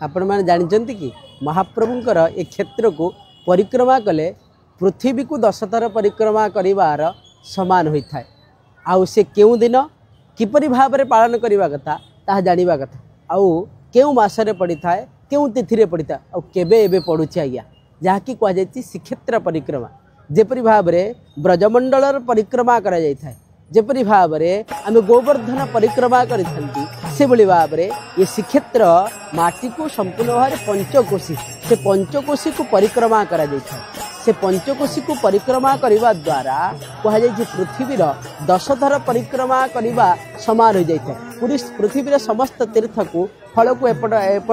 आपण मैंने जानते कि महाप्रभुंकर ए क्षेत्र को परिक्रमा कले पृथ्वी को 10 थर परिक्रमा करिवार समान होता है। आउ से क्यों दिन किपरि भाव में पालन करने कथा ता जानिबा कथा। आउ क्यों मासरे पड़ी था क्यों तिथि पड़ी था आउ केबे एबे पड़ुछि आज्ञा जहाँकि कहुई श्रीक्षेत्र परिक्रमा जेपरि भाव में ब्रजमंडल परिक्रमा करा जाय थाए जेपरि भाव में आम गोवर्धन परिक्रमा करी भाव में ये श्रीक्षेत्र माटी को संपूर्ण भाव पंचकोशी से पंचकोशी को परिक्रमा करा जाय थाए। से पंचकोशी को परिक्रमा करने द्वारा कहुई पृथ्वीर 10 थर परिक्रमा करने समान हो जाए। पूरी पृथ्वीर समस्त तीर्थ को फल को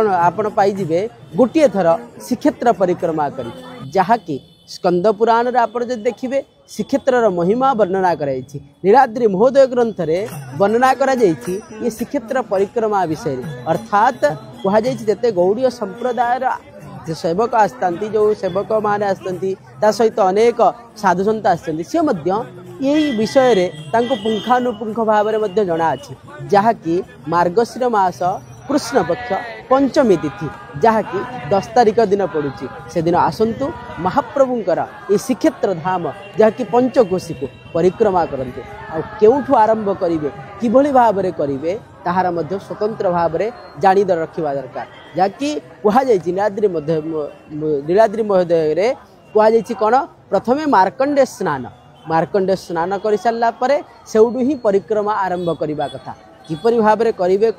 आपण पाइबे गोटे थर श्रीक्षेत्र परिक्रमा करी जहाँकि स्कंद पुराण रे आपण जब देखिए श्रीक्षेत्र महिमा वर्णना कराई नीलाद्रि महोदय ग्रंथ रे वर्णना करा जायछि ये श्रीक्षेत्र परिक्रमा विषय अर्थात कहुई जिते गौड़ीय संप्रदायर सेवक आसती जो सेवक मैंने आसती सहित अनेक साधु सन्त आसि विषय रे पुंखानुपुंख भाव में जना अच्छी जहाँकि मार्गशीर मास कृष्ण पक्ष पंचमी तिथि जहाँकि 10 तारिख दिन पड़ुछि से दिन आसंतु महाप्रभुंकर ये श्रीक्षेत्र धाम जहाँकि पंचकोशी को परिक्रमा करते केउठु आरंभ करेंगे किभली भाव में करेंगे ताहार मध्य स्वतंत्र भाव में जानी रखा दरकार जहाँकि कहुई नीलाद्रि महोदय कहुई कौन प्रथमे मार्कंडे स्नान कर सारापर से ही परिक्रमा आरंभ करने कथा किपरि भाव में करेंगे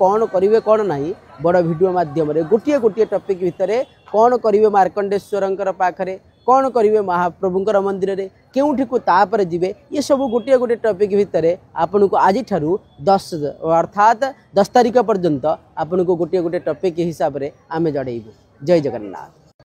कौन ना बड़ वीडियो माध्यम गोटे गोटे टॉपिक भितर कौन करेंगे मार्कंडेश्वर पाखरे कौन करेंगे महाप्रभुंकर मंदिर रे केउठी को तापर जीवे ये सब गोटे गोटे टॉपिक भितर आपन को आज 10 अर्थात 10 तारिख पर्यंत आपन को गोटे गोटे टॉपिक हिसाब से आम जड़ेबू। जय जगन्नाथ।